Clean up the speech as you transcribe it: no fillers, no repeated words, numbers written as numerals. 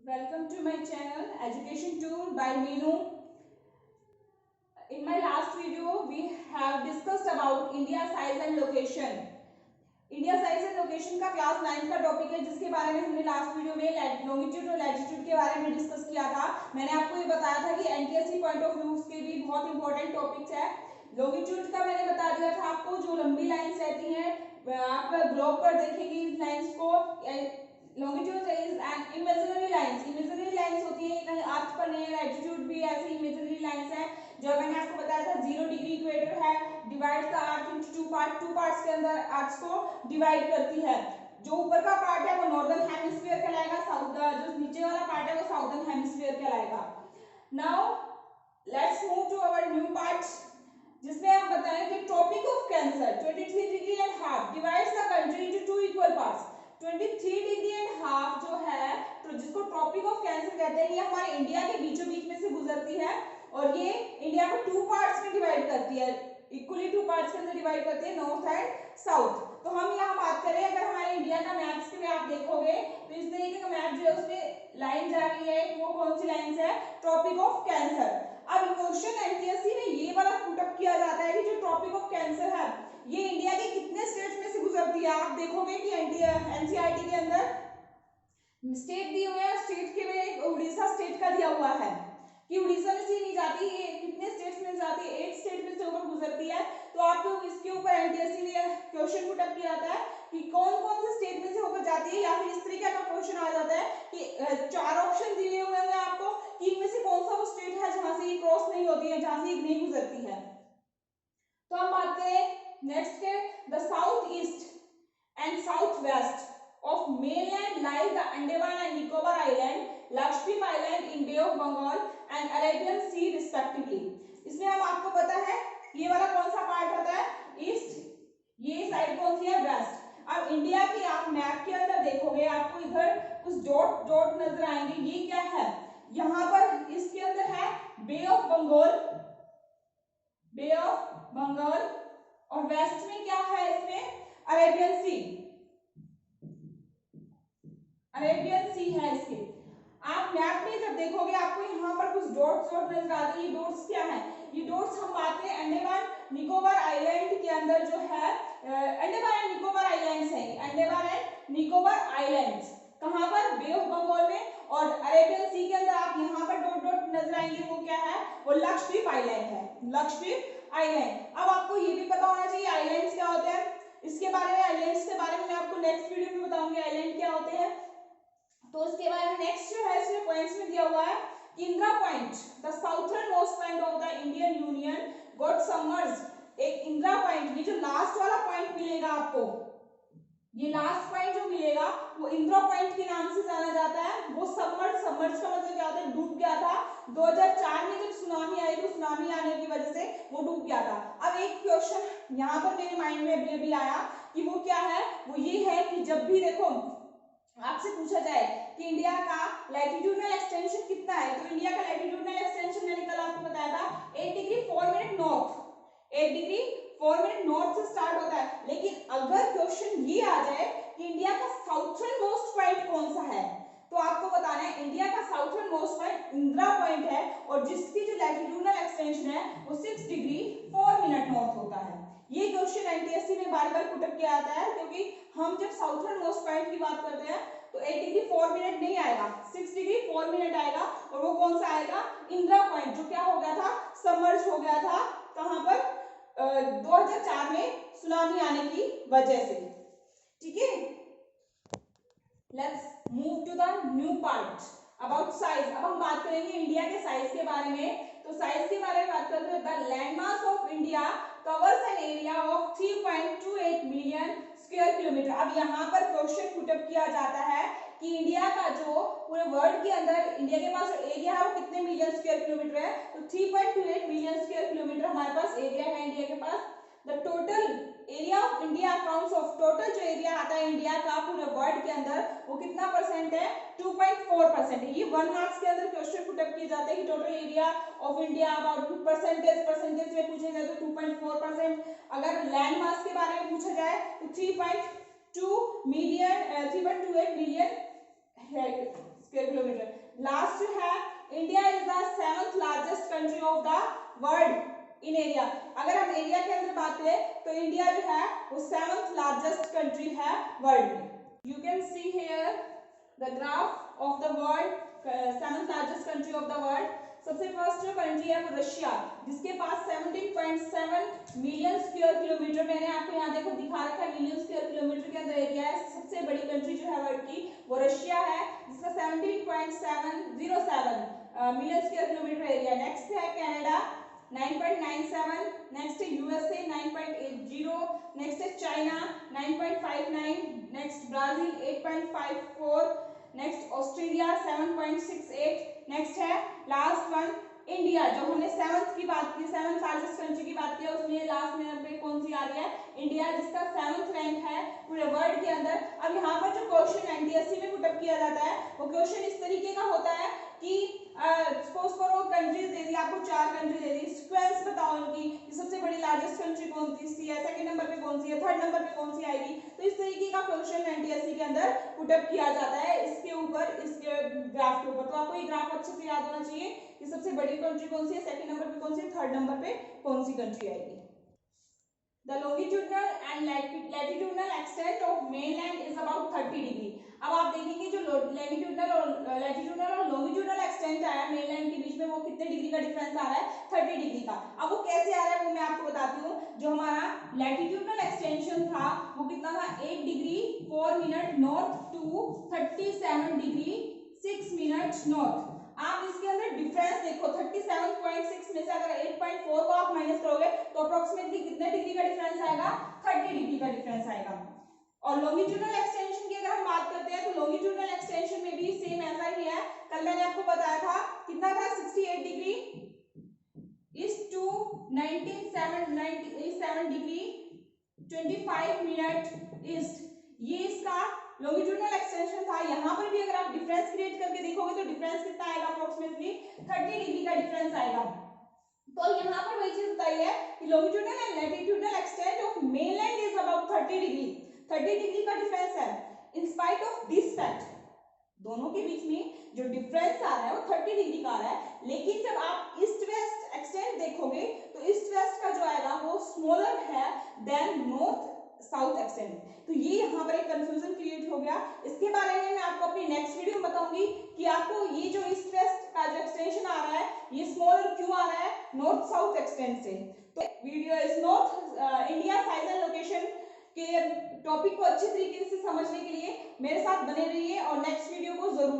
Welcome to my channel Education Tour by Meenu. In my last video, we have discussed about India size and location. India size and location का class 9 का topic है जिसके बारे में हमने last video में longitude और latitude के बारे में डिस्कस किया था। मैंने आपको ये बताया था कि एनटीएससी पॉइंट ऑफ व्यू के भी बहुत इंपॉर्टेंट टॉपिक्स है। लॉन्गिट्यूड का मैंने बता दिया था आपको, जो लंबी लाइंस रहती हैं आप ग्लोब पर देखेंगे इस लाइंस को। Longitude is an imaginary lines, imaginary lines होती है, कहीं अर्थ पर नहीं है। लैटिट्यूड भी ऐसी इमेजिनरी लाइंस है। जो मैंने आपको बताया था 0 डिग्री इक्वेटर है, divide the earth into two parts के अंदर अर्थ को डिवाइड करती है। जो ऊपर का पार्ट है वो नॉर्दर्न हेमिस्फीयर कहलाएगा, जो नीचे वाला पार्ट है वो साउदर्न हेमिस्फीयर कहलाएगा। Now let's move to our new part, जिसमें हम बताएं कि tropic of cancer 23 degree and half divides the country into two equal parts. 23 degree and half जो है, तो जिसको ट्रॉपिक ऑफ कैंसर कहते हैं, ये हमारे इंडिया के बीचों बीच में से गुजरती है और ये इंडिया को टू पार्ट्स में डिवाइड करती है, इक्वली टू पार्ट्स के अंदर डिवाइड करती है, नॉर्थ एंड साउथ। तो हम यहाँ बात करें, अगर हमारे इंडिया का मैप्स में आप देखोगे तो इस तरीके का मैप जो है उसमें लाइन जा रही है, वो कौन सी लाइन है? Tropic of cancer. अब क्वेश्चन एनटीएससी में ये वाला पुटअप किया जाता है कि जो ट्रॉपिक ऑफ कैंसर है ये इंडिया के कितने स्टेट्स में से गुजरती है। आप देखोगे कि एनसीईआरटी के अंदर स्टेट दिए हुए हैं, स्टेट के में उड़ीसा स्टेट का दिया हुआ है कि उड़ीसा में से नहीं जाती, ये कितने स्टेट्स में जाती है? 8 स्टेट में से होकर गुजरती है। तो आपको इसके ऊपर एनटीएससी में क्वेश्चन पुट अप किया जाता है कि कौन कौन से स्टेट में से होकर जाती है, या फिर इस तरीके का क्वेश्चन आ जाता है कि 4 ऑप्शन दिए हुए हैं आपको कि इनमें से कौन सा वो स्टेट है जहां से ये क्रॉस नहीं होती है, जहां से ये नहीं गुजरती है। तो हम बात करें नेक्स्ट के, the south east and south west of mainland lies the Andaman and Nicobar Island, Lakshadweep Island in Bay of Bengal and Arabian Sea respectively. इसमें हम आपको पता है ये वाला कौन सा पार्ट होता है? ईस्ट। ये साइड कौन सी है? वेस्ट। अब इंडिया की आप मैप के अंदर देखोगे आपको इधर कुछ डॉट डॉट नजर आएंगे, ये क्या है? यहाँ पर इसके अंदर है bay of Bengal, bay of Bengal, और वेस्ट में क्या है? इसमें अरेबियन सी, अरेबियन सी है इसके। आप मैप में जब देखोगे आपको यहाँ पर कुछ डॉट्स डॉट नजर आते हैं। ये डॉट्स क्या है? ये डॉट्स हम बात करें अंडमान निकोबार आइलैंड के अंदर जो है, अंडमान एंड निकोबार आइलैंड्स है, अंडमान एंड निकोबार आइलैंड्स कहाँ पर? बे ऑफ बंगाल में। और अरेबियन सी के अंदर आप यहाँ पर डॉट डॉट नजर आएंगे, वो क्या है? वो लक्षद्वीप आइलैंड है, लक्षद्वीप आइलैंड। अब आपको ये भी पता होना चाहिए आइलैंड्स क्या होते हैं। इसके बारे में, आइलैंड्स के बारे में मैं आपको नेक्स्ट वीडियो में बताऊंगी आइलैंड क्या होते हैं। तो उसके बाद नेक्स्ट जो है इसमें पॉइंट्स में दिया हुआ है Indira point, the southern most point of the Indian union got submerged. एक इंदिरा पॉइंट, ये जो लास्ट वाला पॉइंट मिलेगा आपको, ये लास्ट पॉइंट जो मिलेगा वो इंदिरा पॉइंट के नाम से जाना जाता है। वो सबमर्ज, सबमर्ज का मतलब क्या होता है? डूब गया था। 2004 में जब सुनामी आई तो सुनामी आने की वजह से वो डूब गया था। अब एक क्वेश्चन यहाँ पर मेरे माइंड में अभी आया कि वो क्या है? वो ये है कि जब भी देखो आपसे पूछा जाए कि इंडिया का लैटिट्यूडनल एक्सटेंशन कितना है, तो इंडिया का लैटिट्यूडनल एक्सटेंशन मैंने कल आपको बताया था 8 degree 4 minute north, 8 degree 4 minute north से स्टार्ट होता है। लेकिन अगर क्वेश्चन ये आ जाए कि इंडिया का साउथर्न मोस्ट पॉइंट कौन सा है, तो आपको बताना है इंडिया का southern most point Indira point है, और जिसकी जो लैटिट्यूडनल एक्सटेंशन है वो 6 डिग्री 4 मिनट नॉर्थ होता है। ये क्वेश्चन एनटीएससी में बार बार पुट अप किया जाता है, क्योंकि हम जब साउथर्न मोस्ट पॉइंट की बात करते हैं तो 8 डिग्री 4 मिनट नहीं आएगा, 6 डिग्री 4 मिनट आएगा। और वो कौन सा आएगा? इंदिरा पॉइंट, जो क्या हो गया था? सबमर्ज हो गया था। कहां पर? 2004 में सुनामी आने की वजह से। ठीक है, let's move to the new part about size. अब हम बात करेंगे इंडिया के साइज के बारे में। तो साइज के बारे में बात करते हैं, the landmass of India covers an area of 3.28 million square kilometre. अब यहाँ पर क्वेश्चन पुट अप किया जाता है कि इंडिया का जो पूरे वर्ल्ड के अंदर इंडिया के पास एरिया है वो कितने मिलियन स्क्वायर किलोमीटर है? तो 3.28 मिलियन स्क्वायर किलोमीटर हमारे पास एरिया है इंडिया के पास। The total area of India accounts of, total जो एरिया आता है इंडिया का पूरे वर्ल्ड के अंदर वो कितना परसेंट है? 2.4% है। ये 1 मार्क्स के अंदर क्वेश्चन पुट अप किए जाते हैं कि total area of India about percentage, percentage में पूछे जाए तो 2.4%। अगर लैंड मास के बारे में पूछा जाए तो 3.28 मिलियन स्क्वायर किलोमीटर। लास्ट है India is the 7th largest country of the world in area. अगर हम एरिया के अंदर बात करें तो इंडिया जो है वो 7th लार्जेस्ट कंट्री है वर्ल्ड में। You can see here the graph of the world 7th largest country of the world. सबसे फर्स्ट जो कंट्री है वो रशिया, जिसके पास 17.7 मिलियन स्क्वायर किलोमीटर, मैंने आपको यहाँ देखो दिखा रखा है मिलियन स्क्वायर किलोमीटर के अंदर एरिया है। सबसे बड़ी कंट्री जो है वर्ल्ड की वो रशिया है, जिसका 17.707 million square kilometre area. Next है कनाडा 9.97, नेक्स्ट है यूएसए 9.80, नेक्स्ट है China 9.59, next Brazil 8.54, next Australia 7.68, next है लास्ट वन इंडिया, जो हमने 7th की बात की, 7th लार्जेस्ट कंट्री की बात की, उसमें लास्ट नंबर पे कौन सी आ रही है? इंडिया, जिसका 7th रैंक है पूरे वर्ल्ड के अंदर। अब यहाँ पर जो क्वेश्चन एनटीएससी में पुटअप किया जाता है वो क्वेश्चन इस तरीके का होता है कि सपोज करो कंट्रीज दे दी आपको, 4 कंट्री दे दी, सीक्वेंस बताओ इनकी, सबसे बड़ी लार्जेस्ट कंट्री कौन सी है, सेकंड नंबर पे कौन सी है, थर्ड नंबर पे कौन सी आएगी। तो इस तरीके का क्वेश्चन एनटीएससी के अंदर पुटअप किया जाता है इसके ऊपर, इसके ग्राफ के ऊपर। तो आपको ये ग्राफ अच्छे से याद होना चाहिए कि सबसे बड़ी कंट्री कौन सी है, सेकंड नंबर पे कौन सी है, थर्ड नंबर पे कौन सी कंट्री आएगी। The longitudinal and latitudinal extent of mainland is about 30 degree. अब आप देखेंगे जो लैटिट्यूडनल और लॉन्गिट्यूडनल एक्सटेंट आया मेनलैंड के बीच में, वो कितने डिग्री का डिफरेंस आ रहा है? 30 डिग्री का। अब वो कैसे आ रहा है वो मैं आपको बताती हूँ। जो हमारा लैटिट्यूडनल एक्सटेंशन था वो कितना था? 8 degree 4 minute north to 37 degree 6 minute north. आप इसके अंदर डिफरेंस देखो, 37.6 में से अगर 8.4 को आप माइनस करोगे तो अप्रोक्सीमेटली कितने डिग्री का डिफरेंस आएगा? 30 डिग्री का डिफरेंस आएगा। और लॉन्गिट्यूडनल एक्सटेंशन की अगर हम बात करते हैं तो लॉन्गिट्यूडनल एक्सटेंशन में भी सेम ऐसा ही है। कल मैंने आपको बताया था कितना था? 68 degree east to 97 degree 25 minute east, ये इसका लॉन्गिट्यूडनल एक्सटेंशन था। यहाँ पर भी अगर आप डिफरेंस क्रिएट करके देखोगे तो डिफरेंस कितना आएगा? अप्रोक्सीमेटली 30 डिग्री का डिफरेंस आएगा। तो यहाँ पर वही चीज बताई है कि longitudinal and latitudinal extent of mainland is about 30 degree. 30 degree का डिफरेंस है। In spite of this fact, दोनों के बीच में जो डिफरेंस आ रहा है वो 30 डिग्री का आ रहा है, लेकिन जब आप ईस्ट वेस्ट एक्सटेंट देखोगे तो ईस्ट वेस्ट का जो आएगा वो स्मॉलर है देन नॉर्थ साउथ एक्सटेंट। तो ये यहाँ पर एक कंफ्यूजन क्रिएट हो गया। इसके बारे में मैं आपको अपनी नेक्स्ट वीडियो में बताऊंगी कि आपको ये जो ईस्ट वेस्ट का जो एक्सटेंशन आ रहा है ये स्मॉलर क्यों आ रहा है नॉर्थ साउथ एक्सटेंट से। तो वीडियो इस north India size and location के टॉपिक को अच्छे तरीके से समझने के लिए मेरे साथ बने रहिए और नेक्स्ट वीडियो को जरूर